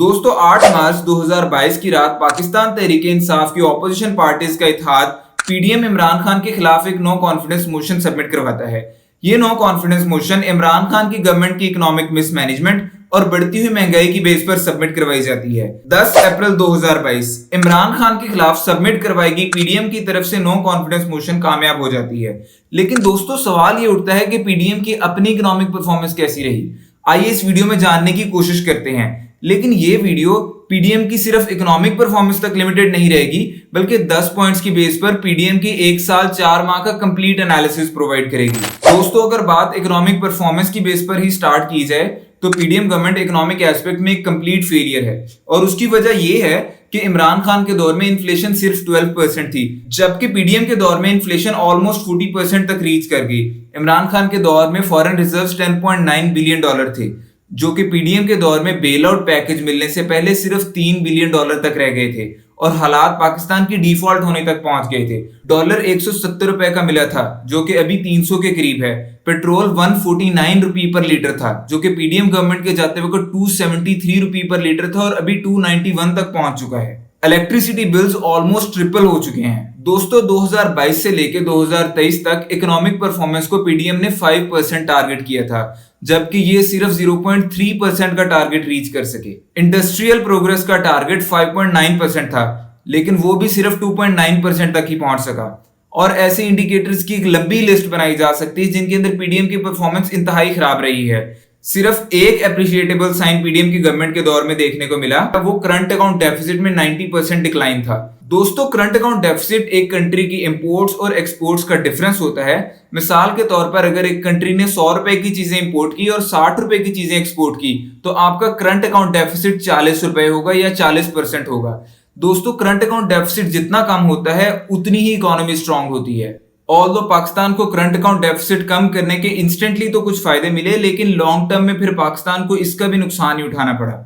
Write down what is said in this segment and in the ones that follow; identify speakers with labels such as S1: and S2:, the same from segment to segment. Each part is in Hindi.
S1: दोस्तों 8 मार्च 2022 की रात पाकिस्तान तहरीक-ए-इंसाफ की ऑपोजिशन पार्टीज का इत्तेहाद पीडीएम इमरान खान के खिलाफ एक नो कॉन्फिडेंस मोशन सबमिट करवाता है। ये no confidence motion Imran Khan की गवर्नमेंट की इकोनॉमिक मिसमैनेजमेंट और बढ़ती हुई महंगाई की बेस पर सबमिट करवाई जाती है। 10 अप्रैल 2022 इमरान खान के खिलाफ सबमिट करवाई गई पीडीएम की तरफ से नो कॉन्फिडेंस मोशन कामयाब हो जाती है। लेकिन दोस्तों सवाल ये उठता है कि पीडीएम की अपनी इकोनॉमिक परफॉर्मेंस कैसी रही। आइए इस वीडियो में जानने की कोशिश करते हैं। लेकिन ये वीडियो पीडीएम की सिर्फ इकोनॉमिक परफॉर्मेंस तक लिमिटेड नहीं रहेगी, बल्कि 10 पॉइंट्स की बेस पर पीडीएम की 1 साल 4 माह का कंप्लीट एनालिसिस प्रोवाइड करेगी। दोस्तों अगर बात इकोनॉमिक परफॉर्मेंस की बेस पर ही स्टार्ट की जाए तो पीडीएम गवर्नमेंट इकोनॉमिक एस्पेक्ट में एक कंप्लीट फेलियर है और उसकी वजह यह है कि इमरान खान के दौर में इन्फ्लेशन सिर्फ 12% थी, जबकि पीडीएम के दौर में इन्फ्लेशन ऑलमोस्ट 40% तक रीच कर गई। इमरान खान के दौर में फॉरेन रिजर्व्स $10.9 बिलियन थे, जो कि पीडीएम के दौर में बेल आउट पैकेज मिलने से पहले सिर्फ $3 बिलियन तक रह गए थे और हालात पाकिस्तान की डिफॉल्ट होने तक पहुंच गए थे। डॉलर 170 रुपए का मिला था, जो कि अभी 300 के करीब है। पेट्रोल 149 रुपए पर लीटर था, जो कि पीडीएम गवर्नमेंट के जाते वक्त 273 रुपए पर लीटर था और अभी 291 तक पहुंच चुका है। इलेक्ट्रिसिटी बिल्स ऑलमोस्ट ट्रिपल हो चुके हैं। दोस्तों 2022 से लेकर 2023 तक इकोनॉमिक परफॉर्मेंस को पीडीएम ने 5% टारगेट किया था, जबकि ये सिर्फ 0.3% का टारगेट रीच कर सके। इंडस्ट्रियल प्रोग्रेस का टारगेट 5.9% था, लेकिन वो भी सिर्फ 2.9% तक ही पहुंच सका। और ऐसे इंडिकेटर्स की एक लंबी लिस्ट बनाई जा सकती है जिनके अंदर पीडीएम की परफॉर्मेंस इंतहाई खराब रही है। सिर्फ एक एप्रिशिएटेबल साइन पीडीएम की गवर्नमेंट के दौर में देखने को मिला, वो करंट अकाउंट डेफिसिट में 90% डिक्लाइन था। दोस्तों करंट अकाउंट डेफिसिट एक कंट्री की इंपोर्ट्स और एक्सपोर्ट्स का डिफरेंस होता है। मिसाल के तौर पर अगर एक कंट्री ने 100 रुपए की चीजें इंपोर्ट की और 60 रुपए की चीजें एक्सपोर्ट की, तो आपका करंट अकाउंट डेफिसिट 40 रुपए होगा या 40% होगा। दोस्तों करंट अकाउंट डेफिसिट जितना कम होता है उतनी ही इकोनॉमी स्ट्रांग होती है। ऑल्दो पाकिस्तान को करंट अकाउंट डेफिसिट कम करने के इंस्टेंटली तो कुछ फायदे मिले, लेकिन लॉन्ग टर्म में फिर पाकिस्तान को इसका भी नुकसान ही उठाना पड़ा।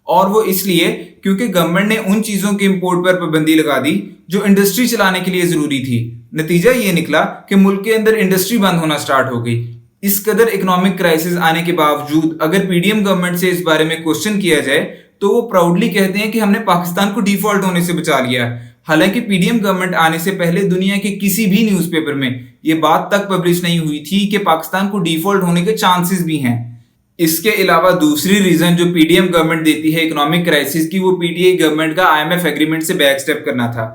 S1: और वो इसलिए क्योंकि गवर्नमेंट ने उन चीजों के इंपोर्ट पर पाबंदी लगा दी जो इंडस्ट्री चलाने के लिए जरूरी थी। नतीजा ये निकला कि मुल्क के अंदर इंडस्ट्री बंद होना स्टार्ट हो गई। इस कदर इकोनॉमिक क्राइसिस आने के बावजूद अगर पीडीएम गवर्नमेंट से इस बारे में क्वेश्चन किया जाए तो वो प्राउडली कहते हैं कि हमने पाकिस्तान को डिफॉल्ट होने से बचा लिया। हालांकि पीडीएम गवर्नमेंट आने से पहले दुनिया के किसी भी न्यूज़पेपर में ये बात तक पब्लिश नहीं हुई थी कि पाकिस्तान को डिफॉल्ट होने के चांसेस भी हैं। इसके अलावा दूसरी रीजन जो पीडीएम गवर्नमेंट देती है इकोनॉमिक क्राइसिस की, वो पीटीआई गवर्नमेंट का आईएमएफ एग्रीमेंट से बैक स्टेप करना था।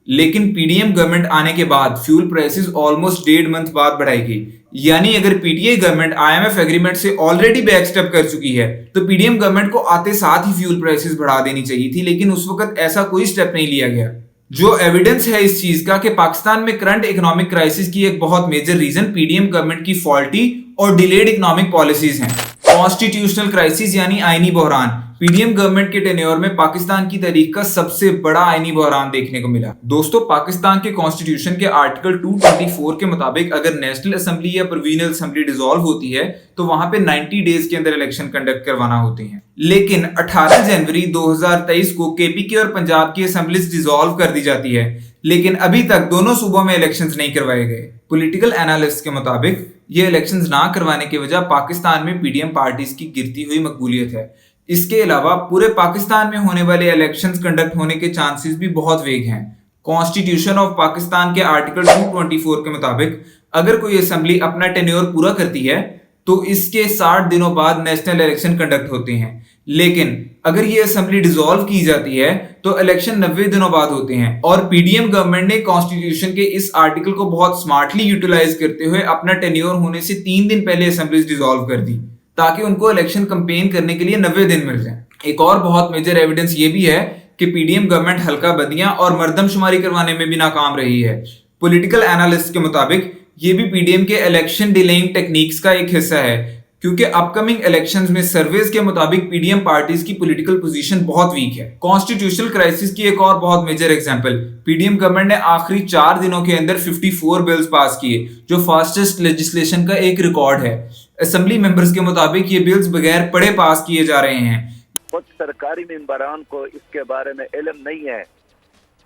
S1: लेकिन पीडीएम गवर्नमेंट आने के बाद फ्यूल प्राइसेस ऑलमोस्ट 1.5 मंथ बाद बढ़ाई गई। यानी अगर पीटीआई गवर्नमेंट आईएमएफ एग्रीमेंट से ऑलरेडी बैक स्टेप कर चुकी है तो पीडीएम गवर्नमेंट को आते साथ ही फ्यूल प्राइसेस बढ़ा देनी चाहिए थी, लेकिन उस वक्त ऐसा कोई स्टेप नहीं लिया गया। जो एविडेंस है इस चीज का कि पाकिस्तान में करंट इकोनॉमिक क्राइसिस की एक बहुत मेजर रीजन पीडीएम गवर्नमेंट की फॉल्टी और डिलेड इकोनॉमिक पॉलिसीज हैं। कॉन्स्टिट्यूशनल क्राइसिस यानी आईनी बहरान, पीडीएम गवर्नमेंट के टेन्योर में पाकिस्तान की तारीख का सबसे बड़ा आईनी बहरान देखने को मिला। दोस्तों पाकिस्तान के कॉन्स्टिट्यूशन के आर्टिकल 224 के मुताबिक अगर नेशनल असेंबली या प्रोविजनल असेंबली डिसॉल्व होती है तो वहां पे 90 डेज के अंदर इलेक्शन कंडक्ट करवाना होते हैं। लेकिन 18 जनवरी 2023 को केपीके और पंजाब की असेंबलीज डिसॉल्व कर दी जाती है, लेकिन अभी तक दोनों सूबों में इलेक्शंस नहीं करवाए गए। पॉलिटिकल एनालिस्ट के मुताबिक ये इलेक्शंस ना करवाने की वजह पाकिस्तान में पीडीएम पार्टीज की गिरती हुई मकबूलियत है। इसके अलावा पूरे पाकिस्तान में होने वाले इलेक्शंस कंडक्ट होने के चांसेस भी बहुत वेग हैं। कॉन्स्टिट्यूशन ऑफ पाकिस्तान के आर्टिकल 224 के मुताबिक अगर कोई असेंबली अपना टेन्योर पूरा करती है तो इसके 60 दिनों बाद नेशनल इलेक्शन कंडक्ट होते हैं। लेकिन अगर ये असेंबली डिसॉल्व की जाती है तो इलेक्शन 90 दिनों बाद होते हैं। और पीडीएम गवर्नमेंट ने कॉन्स्टिट्यूशन के इस आर्टिकल को बहुत स्मार्टली यूटिलाइज करते हुए अपना टेन्योर होने से 3 दिन पहले असेंबलीज डिसॉल्व कर दी, ताकि उनको इलेक्शन कैंपेन करने के लिए 90 दिन मिल जाए। एक और बहुत मेजर एविडेंस ये भी है कि पीडीएम गवर्नमेंट हल्का बदियां और मर्दमशुमारी करवाने में भी नाकाम रही है। पॉलिटिकल एनालिस्ट के मुताबिक ये भी पीडीएम के इलेक्शन डिलेइंग टेक्निक्स का एक हिस्सा है, क्योंकि अपकमिंग इलेक्शंस में सर्वेज के मुताबिक पीडीएम पार्टीज की पॉलिटिकल पोजीशन बहुत वीक है। कॉन्स्टिट्यूशनल क्राइसिस की एक और बहुत मेजर एग्जांपल, पीडीएम गवर्नमेंट ने आखिरी 4 दिनों के अंदर 54 बिल्स पास किए, जो फास्टेस्ट लेजिस्लेशन का एक रिकॉर्ड है। असेंबली मेंबर्स के मुताबिक ये बिल्स बगैर पढ़े पास किए जा रहे हैं।
S2: कुछ सरकारी मेंबरान को इसके बारे में इल्म नहीं है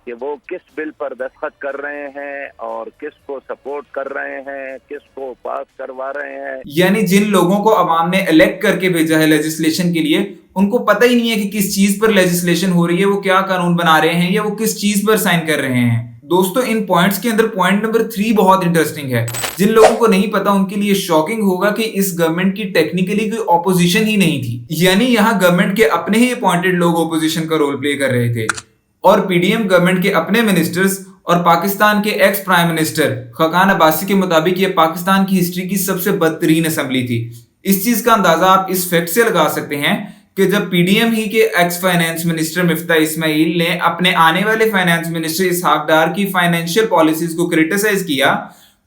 S2: कि वो किस बिल पर दस्तखत कर रहे हैं और किसको सपोर्ट कर रहे हैं, किसको पास करवा रहे हैं।
S1: यानी जिन लोगों को अवाम ने इलेक्ट करके भेजा है लेजिस्लेशन के लिए, उनको पता ही नहीं है कि किस चीज पर लेजिस्लेशन हो रही है, वो क्या कानून बना रहे हैं या वो किस चीज पर साइन कर रहे हैं। दोस्तों, इन पॉइंट्स के अंदर पॉइंट नंबर 3 बहुत इंटरेस्टिंग है। जिन लोगों को नहीं पता उनके लिए शॉकिंग होगा कि इस गवर्नमेंट की टेक्निकली कोई ऑपोजिशन ही नहीं थी, यानी यहाँ गवर्नमेंट के अपने ही अपॉइंटेड लोग ऑपोजिशन का रोल प्ले कर रहे थे और पीडीएम गवर्नमेंट के अपने मिनिस्टर्स और पाकिस्तान के ex prime minister Khaqan Abbasi के मुताबिक ये पाकिस्तान की हिस्ट्री की सबसे बदतरीन असेंबली थी। इस चीज का अंदाजा आप इस फैक्ट से लगा सकते हैं कि जब पीडीएम ही के ex finance minister Miftah Ismail ने अपने आने वाले फाइनेंस मिनिस्टर इसहाक डार की फाइनेंशियल पॉलिसीज को क्रिटिसाइज किया,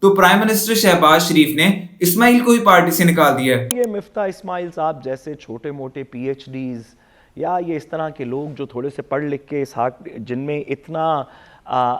S1: तो प्राइम मिनिस्टर शहबाज शरीफ ने इस्माइल को ही पार्टी से निकाल दिया।
S3: ये मिफ्ता इस्माइल साहब जैसे छोटे मोटे पीएचडीज या ये इस तरह के लोग जो थोड़े से पढ़ लिख के इसहाक, जिनमें इतना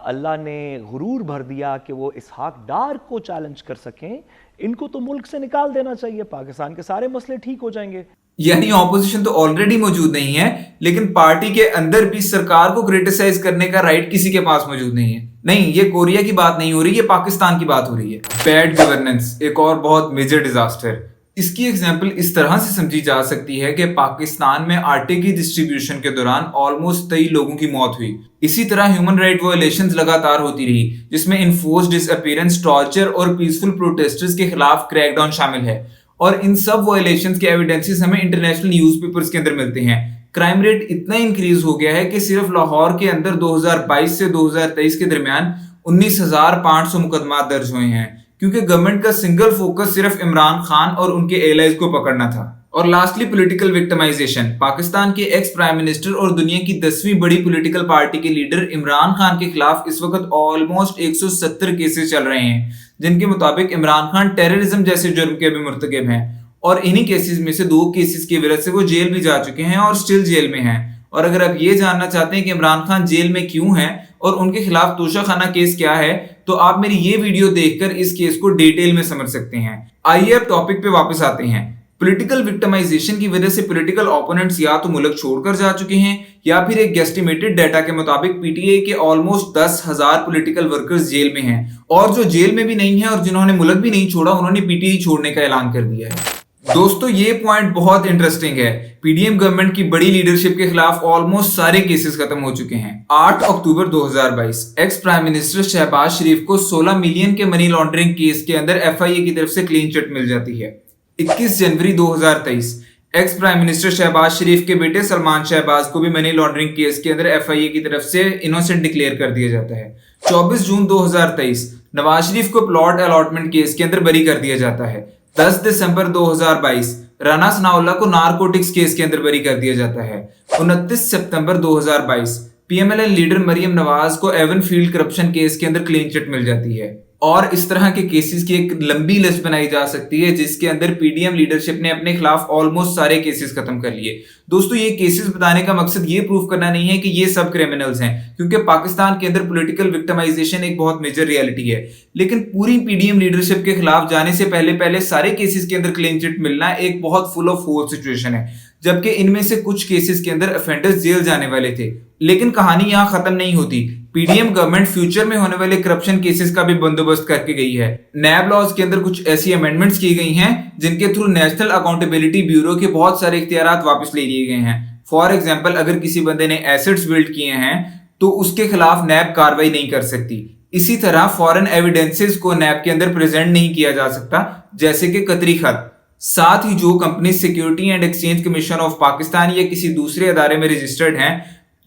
S3: अल्लाह ने गुरूर भर दिया कि वो इसहाक डार को चैलेंज कर सकें, इनको तो मुल्क से निकाल देना चाहिए, पाकिस्तान के सारे मसले ठीक हो जाएंगे।
S1: यानी ऑपोजिशन तो ऑलरेडी मौजूद नहीं है, लेकिन पार्टी के अंदर भी सरकार को क्रिटिसाइज करने का राइट किसी के पास मौजूद नहीं है। नहीं, ये कोरिया की बात नहीं हो रही, ये पाकिस्तान की बात हो रही है। बैड गवर्नेंस एक और बहुत मेजर डिजास्टर। इसकी एग्जाम्पल इस तरह से समझी जा सकती है कि पाकिस्तान में आटे की डिस्ट्रीब्यूशन के दौरान ऑलमोस्ट 23 लोगों की मौत हुई। इसी तरह ह्यूमन राइट वायलेशंस लगातार होती रही, जिसमें इन्फोर्स्ड डिसअपीयरेंस, टॉर्चर और पीसफुल प्रोटेस्टर्स के खिलाफ क्रैकडाउन शामिल है। और इन सब वायलेशंस के एविडेंसेस हमें इंटरनेशनल न्यूज़पेपर्स के अंदर मिलते हैं। क्राइम रेट इतना इंक्रीज हो गया है कि सिर्फ लाहौर के अंदर 2022 से 2023 के दरमियान 19,500 मुकदमा दर्ज हुए हैं, क्योंकि गवर्नमेंट का सिंगल फोकस सिर्फ इमरान खान और उनके एलाइज को पकड़ना था। और लास्टली पॉलिटिकल विक्टिमाइजेशन। पाकिस्तान के एक्स प्राइम मिनिस्टर और दुनिया की 10वीं बड़ी पॉलिटिकल पार्टी के लीडर इमरान खान के खिलाफ इस वक्त ऑलमोस्ट 170 केसेस चल रहे हैं, जिनके मुताबिक इमरान खान टेररिज्म जैसे जुर्म के भी मुर्तकिब हैं। और इन्हीं केसेस में से 2 केसेस की वजह से वो जेल भी जा चुके हैं और स्टिल जेल में हैं। और अगर आप ये जानना चाहते हैं कि इमरान खान जेल में क्यों हैं और उनके खिलाफ तोशाखाना केस क्या है, तो आप मेरी ये वीडियो देखकर इस केस को डिटेल में समझ सकते हैं। आइए अब टॉपिक पे वापस आते हैं। पॉलिटिकल विक्टिमाइजेशन की वजह से पॉलिटिकल ओपोनेंट्स या तो मुल्क छोड़कर जा चुके हैं या फिर एक गेस्टिमेटेड डाटा के मुताबिक पीटीआई के ऑलमोस्ट 10,000 पॉलिटिकल वर्कर्स जेल में हैं। और जो जेल में भी नहीं है और जिन्होंने मुल्क भी नहीं छोड़ा, उन्होंने पीटीआई छोड़ने का ऐलान कर दिया है। दोस्तों, ये पॉइंट बहुत इंटरेस्टिंग है। पीडीएम गवर्नमेंट की बड़ी लीडरशिप के खिलाफ ऑलमोस्ट सारे केसेस खत्म हो चुके हैं। 8 अक्टूबर 2022 एक्स प्राइम मिनिस्टर शहबाज शरीफ को 16 मिलियन के मनी लॉन्ड्रिंग केस के अंदर एफआईए की तरफ से क्लीन चिट मिल जाती है। 21 जनवरी 2023 एक्स प्राइम मिनिस्टर शहबाज शरीफ के बेटे सलमान शहबाज को भी मनी लॉन्ड्रिंग केस के अंदर एफआईए की तरफ से इनोसेंट डिक्लेयर कर दिया जाता है। 24 जून 2023 नवाज शरीफ को प्लॉट अलॉटमेंट केस के अंदर बरी कर दिया जाता है। 10 दिसंबर 2022 राना सनाउल्लाह को नारकोटिक्स केस के अंदर बरी कर दिया जाता है। 29 सितंबर 2022 पीएमएलएन लीडर मरियम नवाज को एवन फील्ड करप्शन केस के अंदर क्लीन चिट मिल जाती है। और इस तरह के केसेस की एक लंबी लिस्ट बनाई जा सकती है, जिसके अंदर पीडीएम लीडरशिप ने अपने खिलाफ ऑलमोस्ट सारे केसेस खत्म कर लिए। दोस्तों, ये केसेस बताने का मकसद ये प्रूव करना नहीं है कि ये सब क्रिमिनल्स हैं, क्योंकि पाकिस्तान के अंदर पॉलिटिकल विक्टिमाइजेशन एक बहुत मेजर रियलिटी है। लेकिन पूरी पीडीएम लीडरशिप के खिलाफ जाने से पहले सारे केसेस के अंदर क्लीन चिट मिलना एक बहुत फुल ऑफ होल सिचुएशन है, जबकि इनमें से कुछ केसेस के अंदर ऑफेंडर्स जेल जाने वाले थे। लेकिन कहानी यहाँ खत्म नहीं होती। पीडीएम गवर्नमेंट फ्यूचर में होने वाले करप्शन केसेस का भी बंदोबस्त करके गई है। नैब लॉज के अंदर कुछ ऐसी अमेंडमेंट्स की गई हैं जिनके थ्रू नेशनल अकाउंटेबिलिटी ब्यूरो के बहुत सारे इख्तियारात वापस ले लिए गए हैं। फॉर एग्जाम्पल, अगर किसी बंदे ने एसेट्स बिल्ड किए हैं तो उसके खिलाफ नैब कार्रवाई नहीं कर सकती। इसी तरह फॉरेन एविडेंसेस को नैब के अंदर प्रेजेंट नहीं किया जा सकता, जैसे कि कतरी खत। साथ ही जो company security and exchange commission of Pakistan या किसी दूसरे अदारे में रजिस्टर्ड हैं,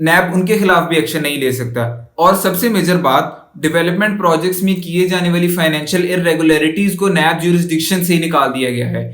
S1: नैब उनके खिलाफ भी एक्शन नहीं ले सकता। और सबसे मेजर बात, डेवलपमेंट प्रोजेक्ट्स में किए जाने वाली फाइनेंशियल इरेगुलरिटीज को नैब ज्यूरिसडिक्शन से ही निकाल दिया गया है।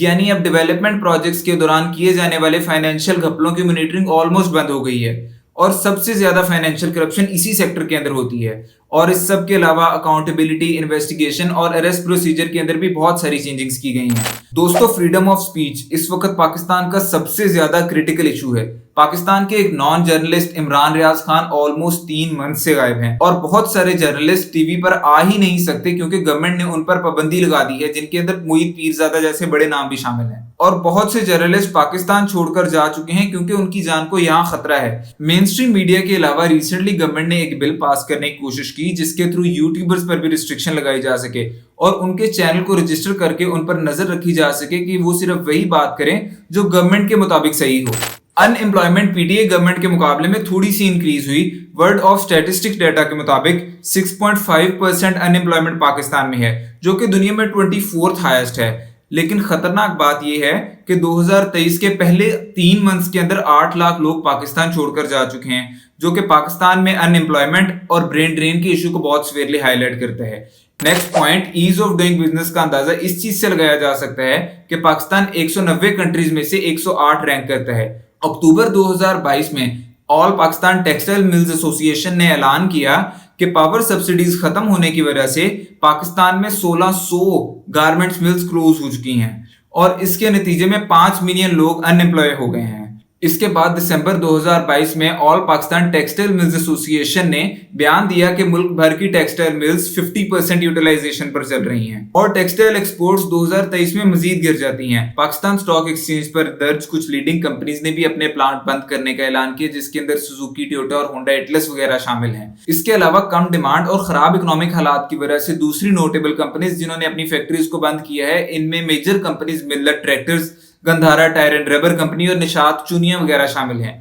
S1: यानी अब डेवलपमेंट प्रोजेक्ट्स के दौरान किए जाने वाले फाइनेंशियल घपलों की मॉनिटरिंग ऑलमोस्ट बंद हो गई है। और सबसे ज्यादा फाइनेंशियल करप्शन इसी सेक्टर के अंदर होती है। और इस सब के अलावा अकाउंटेबिलिटी, इन्वेस्टिगेशन और अरेस्ट प्रोसीजर के अंदर भी बहुत सारी चेंजिंग्स की गई हैं। दोस्तों, फ्रीडम ऑफ स्पीच इस वक्त पाकिस्तान का सबसे ज्यादा क्रिटिकल इशू है। पाकिस्तान के एक non journalist Imran Riaz Khan almost 3 month से गायब हैं और बहुत सारे जर्नलिस्ट टीवी पर आ ही नहीं सकते क्योंकि गवर्नमेंट ने उन पर पाबंदी लगा दी है, जिनके अंदर मोहित पीरजादा जैसे बड़े नाम भी शामिल हैं। और बहुत से जर्नलिस्ट पाकिस्तान छोड़कर जा चुके हैं क्योंकि उनकी जान को यहाँ खतरा है। मेन स्ट्रीम मीडिया के अलावा रिसेंटली गवर्नमेंट ने एक बिल पास करने की कोशिश की जिसके थ्रू यूट्यूबर्स पर भी रिस्ट्रिक्शन लगाई जा सके और उनके चैनल को रजिस्टर करके उन पर नजर रखी जा सके कि वो सिर्फ वही बात करें जो गवर्नमेंट के मुताबिक सही हो। अनएम्प्लॉयमेंट पीटीए गवर्नमेंट के मुकाबले में थोड़ी सी इंक्रीज हुई। वर्ल्ड ऑफ स्टैटिस्टिक्स डेटा के मुताबिक 6.5% अनएम्प्लॉयमेंट पाकिस्तान में है जो कि दुनिया में 24th हाईएस्ट है। लेकिन खतरनाक बात यह है कि 2023 के पहले 3 मंथ्स के अंदर 8 लाख लोग पाकिस्तान छोड़कर जा चुके हैं, जो कि पाकिस्तान में अनएम्प्लॉयमेंट और ब्रेन ड्रेन के इशू को बहुत सीवियरली हाईलाइट करता है। Next point, ease of doing business का अंदाजा इस चीज से लगाया जा सकता है कि पाकिस्तान 190 कंट्रीज में से 108 रैंक करता है। अक्टूबर 2022 में all Pakistan textile mills association ने ऐलान किया कि पावर सब्सिडीज खत्म होने की वजह से पाकिस्तान में 1600 गारमेंट्स मिल्स क्लोज हो चुकी हैं और इसके नतीजे में 5 मिलियन लोग अनएम्प्लॉय हो गए हैं। इसके बाद दिसंबर 2022 में all Pakistan textile mills association ने बयान दिया कि मुल्क भर की टेक्सटाइल मिल्स 50% यूटिलाइजेशन पर चल रही हैं और टेक्सटाइल एक्सपोर्ट्स 2023 में मजीद गिर जाती हैं। पाकिस्तान स्टॉक एक्सचेंज पर दर्ज कुछ लीडिंग कंपनीज ने भी अपने प्लांट बंद करने का ऐलान किया जिसके अंदर सुजुकी, टोयोटा और होंडा एटलस वगैरह शामिल हैं। इसके अलावा कम डिमांड और खराब इकोनॉमिक हालात की वजह से दूसरी नोटेबल कंपनीज जिन्होंने अपनी फैक्ट्रीज को बंद किया है, इनमें major companies Millat tractors, Gandhara tyre and rubber company और निशात चूनिया वगैरह शामिल हैं।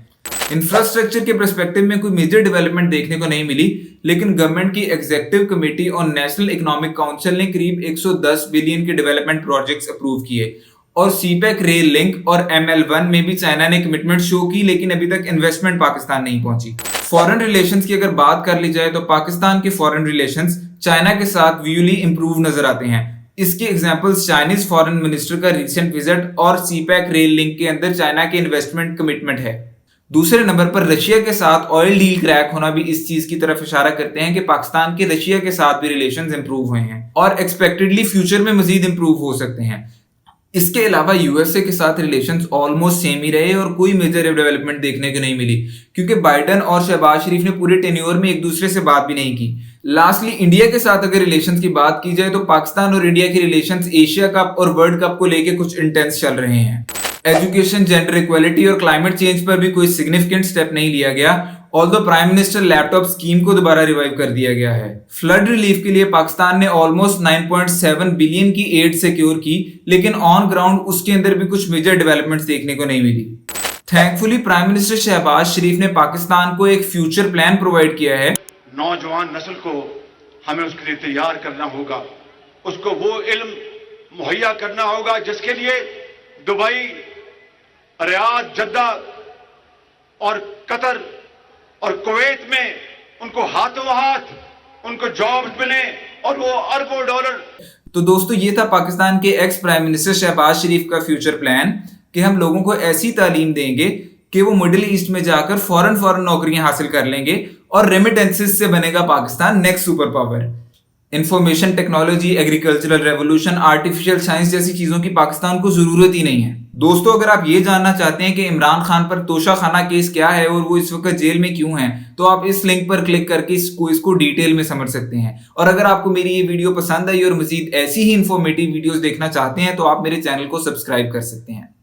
S1: इंफ्रास्ट्रक्चर के पर्सपेक्टिव में कोई मेजर डेवलपमेंट देखने को नहीं मिली, लेकिन गवर्नमेंट की एग्जीक्यूटिव कमेटी और नेशनल इकोनॉमिक काउंसिल ने करीब 110 बिलियन के डेवलपमेंट प्रोजेक्ट्स अप्रूव किए और सीपैक रेल लिंक और ML1 में भी चाइना ने कमिटमेंट शो की, लेकिन अभी तक इन्वेस्टमेंट पाकिस्तान नहीं पहुंची। फॉरेन रिलेशंस की अगर बात कर ली जाए तो पाकिस्तान के फॉरेन रिलेशंस चाइना के साथ व्यूली इंप्रूव नजर आते हैं। इसके एग्जांपल्स चाइनीज फॉरेन मिनिस्टर का रिसेंट विजिट और सीपैक रेल लिंक के अंदर चाइना के इन्वेस्टमेंट कमिटमेंट है। दूसरे नंबर पर रशिया के साथ ऑयल डील क्रैक होना भी इस चीज की तरफ इशारा करते हैं कि पाकिस्तान के रशिया के साथ भी रिलेशंस इंप्रूव हुए हैं और एक्सपेक्टेडली फ्यूचर में मजीद इंप्रूव हो सकते हैं। इसके अलावा यूएसए के साथ रिलेशंस ऑलमोस्ट सेम ही रहे और कोई मेजर डेवलपमेंट देखने को नहीं मिली क्योंकि बाइडन और शहबाज शरीफ ने पूरे टेन्योर में एक दूसरे से बात भी नहीं की। लास्टली इंडिया के साथ अगर रिलेशंस की बात की जाए तो पाकिस्तान और इंडिया के रिलेशंस एशिया कप और वर्ल्ड कप को लेके कुछ इंटेंस चल रहे हैं। एजुकेशन, जेंडर इक्वालिटी और क्लाइमेट चेंज पर भी कोई सिग्निफिकेंट स्टेप नहीं लिया गया, although prime minister laptop scheme को दोबारा रिवाइव कर दिया गया है। फ्लड रिलीफ के लिए पाकिस्तान ने ऑलमोस्ट 9.7 बिलियन की एड सिक्योर की, लेकिन ऑन ग्राउंड उसके अंदर भी कुछ मेजर डेवलपमेंट्स देखने को नहीं मिली। थैंकफुली प्राइम मिनिस्टर शहबाज शरीफ ने पाकिस्तान को एक फ्यूचर प्लान प्रोवाइड किया है।
S4: नौजवान नस्ल को हमें उसके लिए तैयार करना होगा, उसको वो इल्म मुहैया करना होगा जिसके लिए दुबई, रियाद, जद्दा और कतर और कुवैत में उनको हाथों हाथ उनको जॉब्स मिले और वो अरबों डॉलर।
S1: तो दोस्तों, ये था पाकिस्तान के एक्स प्राइम मिनिस्टर शहबाज शरीफ का फ्यूचर प्लान कि हम लोगों को ऐसी तालीम देंगे कि वो मिडिल ईस्ट में जाकर फॉरेन नौकरियां हासिल कर लेंगे और रेमिटेंसेस से बनेगा Pakistan next super power. Information technology, agricultural revolution, artificial science जैसी चीजों की पाकिस्तान को जरूरत ही नहीं है। दोस्तों, अगर आप ये जानना चाहते हैं कि इमरान खान पर तोशाखाना केस क्या है और वो इस वक्त जेल में क्यों है, तो आप इस लिंक पर क्लिक करके इसको डिटेल में समझ सकते हैं। और अगर आपको मेरी ये वीडियो पसंद आई और मजीद ऐसी ही इंफॉर्मेटिव वीडियोस देखना चाहते हैं तो आप मेरे चैनल को सब्सक्राइब कर सकते हैं।